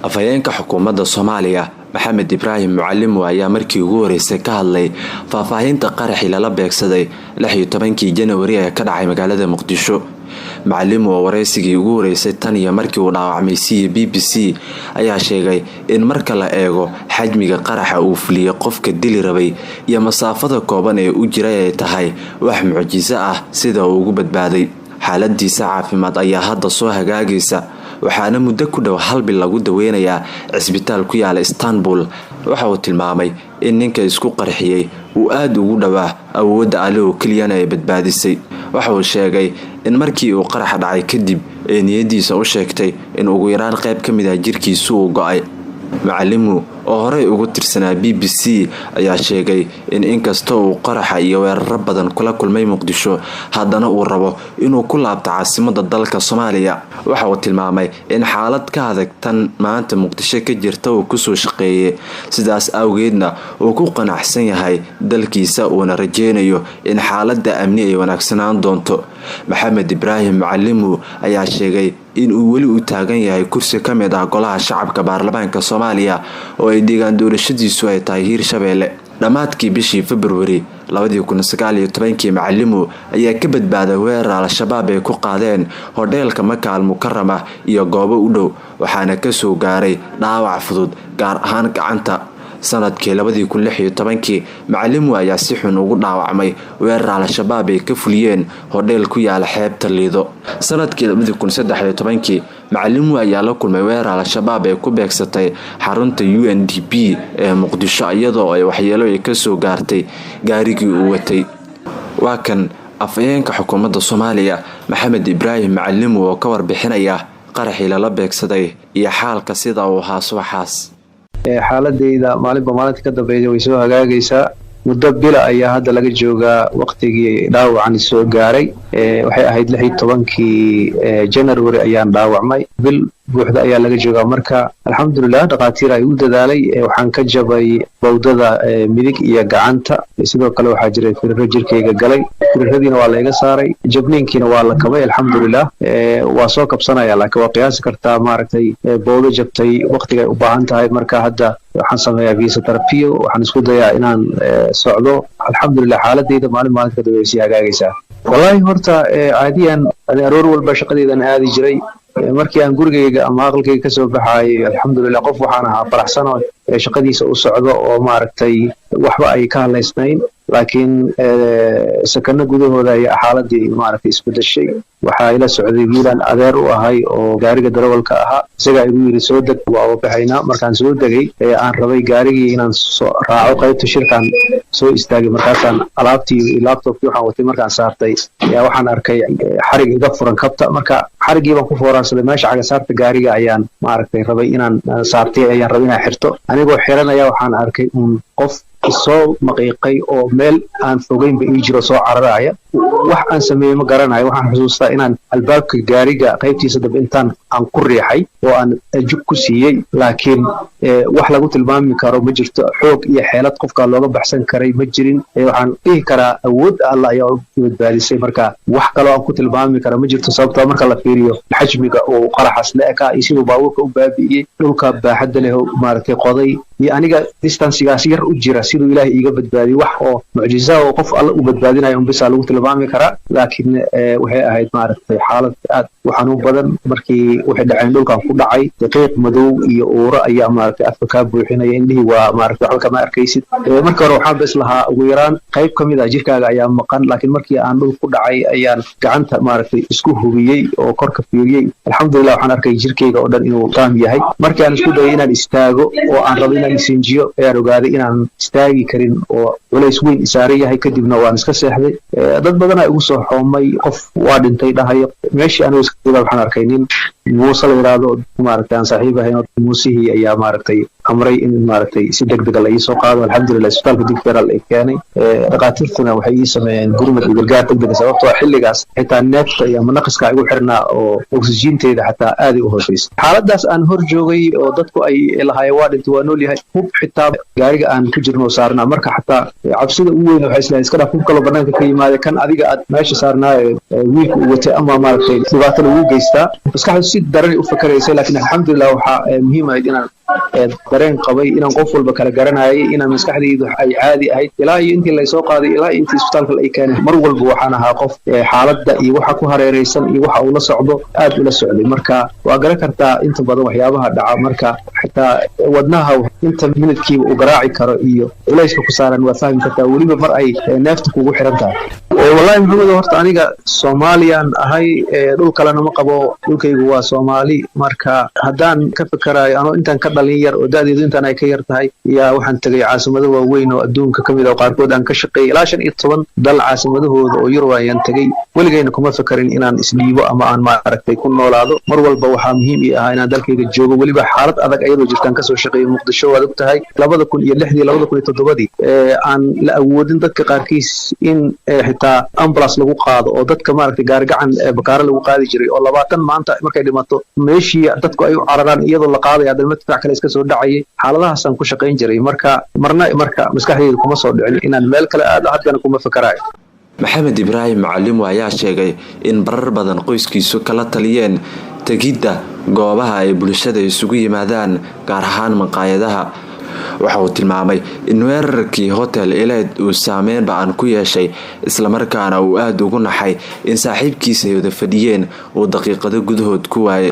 afhayeenka xukuumadda Soomaaliya Maxamed Ibraahim Mucallim ayaa markii ugu horeysay ka hadlay faahfaahinta qaraxii lala beegsaday 16 January ee ka dhacay magaalada Muqdisho. Mucallim oo wareysigii ugu horeysay tan iyo markii uu dhaawacmay BBC ayaa sheegay in marka la eego xajmiga qaraxa uu fuliyay qofka dili rabay iyo masaafada kooban ee u jiray ay tahay wax mucjiso ah sida uu ugu badbaaday. xaaladiisa caafimaad ayaa hadda soo hagaagaysa waxaana muddo ku dhow hal bil lagu daweynayaa cisbitaal ku yaala Istanbul. waxa uu tilmaamay in ninka isku qarxiyay uu aad ugu dhawaa awoodda Alle oo kaliya ay badbaadisay. waxa uu sheegay in markii uu qarax dhacay kadib ay niyadiisa u sheegtay in ugu yaraan qayb ka mid ah jirkiisu uu go'ay. Mucallim oo horey ugu tirsanaa BBC ayaa sheegay in inkastoo uu qaraxa iyo weerar badan kula kulmay Muqdisho haddana uu rabo inuu ku laabto caasimadda dalka Soomaaliya. waxa uu tilmaamay in xaalad ka adag tan maanta Muqdisho ka jirta uu ku soo shaqeeyay sidaas awgeedna uu ku qanacsan yahay dalkiisa uuna rajeynayo in xaaladda amni ay wanaagsanaan doonto. Maxamed Ibraahim Mucallim ayaa sheegay in uu wali u taagan yahay kursi ka mid ah golaha shacabka baarlamaanka Soomaaliya oo ay deegaan doorashadiisu ay tahay Hirshabeelle. dhamaadkii bishii February 2019 Mucallim ayaa ka badbaaday weerar al-shabaab ay ku qaadeen hoteelka Maka al-Mukarrama iyo goobo u dhow waxaana ka soo gaaray dhaawac fudud gaar ahaan gacanta. sanadkii 2016 Mucallim ayaa si xun ugu dhaawacmay weerar al-shabaab ay ka fuliyeen hotel ku yaala xeebta Lido. sanadkii 2013 Mucallim ayaa la kulmay weerar al-shabaab ay ku beegsatay xarunta UNDP ee Muqdisho iyadoo ay waxyeelo ka soo gaartay gaarigii uu watay. waa kan afhayeenka xukuumadda Soomaaliya Maxamed Ibraahim Mucallim oo ka warbixinaya qaraxii lala beegsaday iyo xaalka sida uu waxaas. xaaladeyda maalinta ka dambeeyay way soo hagaagaysaa. muddo bila ayaa hadda laga joogaa waqtigii dhaawacan soo gaaray. waxay ahayd 16 January ayaan dhaawacmay. bil buuxda ayaa laga joogaa marka alxamdulillah dhaqaatiir ay u dadaalay. waxaan ka jabay bowdada midig iyo gacanta. sidoo kale waxaa jiray firiro jirkayga galay. firiradiina waa la iga saaray. jabniinkiina waa la kabay alxamdulillah. waa soo kabsanaya laakiin waa qiyaasi kartaa maaragtay bowdo jabtay waqtiga ay u baahan tahay. marka hadda waxaan sameeyaa physiotherapy. waxaan isku dayaa inaan socdo. alxamdulillah xaaladeyda maalinta ka dambeeyay si hagaagaysaa. wallahi horta caadiyan aroor walba shaqadeedan aadi jiray. markii aan gurigayga ama aqalkayga ka soo baxay alxamdulillah qof waxaan ahaa faraxsan oo shaqadiisa u socdo oo maaragtay waxba ay ka haleysnayn. laakiin sakana gudahooda ay xaaladii maaragtay isbedeshay. waxaa ila socday wiilan adeer u ahay oo gaariga darawalka ahaa. isaga igu yiri soo deg waa baxaynaa. markaan soo degay aan rabay gaarigii inaan raaco qaybta shirkan soo istaagay. markaasaan alaabtii laptopkii waxaan watay markaan saartay waxaan arkay xarig iga furan kabta. marka xarigii baan ku foorarsaday meesha xaga saarta gaariga ayaan maaragtay rabay inaan saartay ayaan rabay inaan xirto. anigoo xiranaya waxaan arkay qof soo maqiiqay oo meel aan fogeynba ii jiro soo cararaya. wax aan sameeyay ma garanayo. waxaan xusuustaa inaan albaabka gaariga qaybtiisa dambe intaan aan ku riixay oo aan jug ku siiyey. laakiin wax lagu tilmaami karo ma jirto. xoog iyo xeelad qofka looga baxsan karay ma jirin. waxaan dhihi karaa awood Allah ayaa u badbaadisay. marka wax kale oo aan ku tilmaami karo ma jirto sababtoo marka la fiiriyo xajmiga oo qaraxas la eka iyo sidoo baabuurka u baabi'iyay dhulka baaxadda leh oo maaragtay qoday iyo aniga distanceigaas yar u jira sidoo Ilaahay iga badbaadiyay. wax oo mucjiso oo qof Allah u badbaadinayo bis lagu tilmaami karaa. laakiin waxay ahayd maaragtay xaalad aad u xanuun badan markii wixii dhacay dhulkan ku dhacay. daqiiq madow iyo uura ayaa maaragtay afka ka buuxinaya. indhihii waa maaragtay waxba kama arkaysid. marka hore waxaan bas lahaa ugu yaraan qayb kamid ah jirkaaga ayaa maqan. laakiin markii aan dhul ku dhacay ayaan gacanta maaragtay isku hubiyay oo korka fiiriyay. alxamdulillah waxaan arkay jirkayga oo dhan inuu taam yahay. markii aan isku dayay inaan istaago oo aan rabo inaan isinjiyo ayaan ogaaday inaan istaagi karin oo culays weyn isaaran yahay. kadibna waan iska seexday. dad badan ay ugu soo xoomay qof waa dhintay dhahayo. meeshii aan iska waxaan arkay nin muuse la yiraahdo maaragtay aan saaxiib ahayn. muusihii ayaa maaragtay amray in maaragtay si degdega la iisoo qaado. alxamdulilah isbitaalka digferal ay keenay, dhakhaatiirtuna waxay ii sameeyeen gurmad iyo gargaar degdega, sababtoo xilligaas xitaa neefta iyo manaqaska igu xirnaa oo oksijiinteeda xataa aaday u hooseysa. xaaladaas aan hor joogay oo dadku ay lahaayeen waa dhintay waa nool yahay, hub xitaa gaariga aan ku jirno saarnaa, marka xataa cabsida ugu weyn waxay islahayn iska dhaaf hub kaloo banaanka ka yimaada kan adiga aad meesha saarnaa wiilka u watay ama maaragtay dhibaato lagu geystaa. maskaxdu si daranay u fakaraysay, laakiin alxamdulilah waxaa muhiim ahayd inaan dareen qabay, inaan qof walba kala garanayay, inaan maskaxdaydu ay caadi ahayd ilaa iyo intii laysoo qaaday ilaa intii isbitaalka ay keenay. mar walba waxaan ahaa qof xaaladda iyo waxa ku hareeraysan iyo waxa uu la socdo aad ula socday. marka waa garan kartaa inta badan waxyaabaha dhaca, marka xitaa wadnaha inta minidkiiba uu garaaci karo iyo culayska ku saaran waa fahmi kartaa, weliba mar ay neefta kugu xiran tahay. wallahi maxamed, horta aniga Soomaaliyan ahay, dhul kalena ma qabo, dhulkaygu waa Soomaali. marka haddaan ka fikirayo anoo intaan ka dhalin yar oo da'deedu intaan ay ka yar tahay, yaa waxaan tegay caasimado waaweyn oo adduunka ka mid ah oo qaarkood aan ka shaqeeyay ilaa 15 dal caasimadahooda oo Yurub ayaan tegay. weligayna kuma fakarin inaan isdhiibo ama aan maaragtay ku noolaado. mar walba waxaa muhiim ii ahaa inaan dalkayga joogo, weliba xaalad adag ayadoo jirtaan kasoo shaqeeyay Muqdisho. waad og tahay 2006 2007 aan la awoodin dadka qaarkiis in xitaa ambulance lagu qaado oo dadka maaragtay gaarigacan bakaaro lagu qaadi jiray, oo 20 maanta markay dhimato meeshii dadku ay u cararaan iyadoo la qaadayo haddana madfac kale iska soo dhacayay. xaaladahaasaan ku shaqayn jiray, marka maskaxdayda kuma soo dhicin inaan meel kale aado, haddana kuma fakarayo. Maxamed Ibraahim Macallim ayaa sheegay in barar badan qoyskiisu kala taliyeen tegidda goobaha ay bulshada isugu yimaadaan, gaar ahaan maqaayadaha. waxa uu tilmaamay in weerarkii Hotel Elite uu saameyn ba'an ku yeeshay, islamarkaana uu aad ugu naxay in saaxiibkiisa ay wada fadhiyeen uu daqiiqado gudahood ku waayay.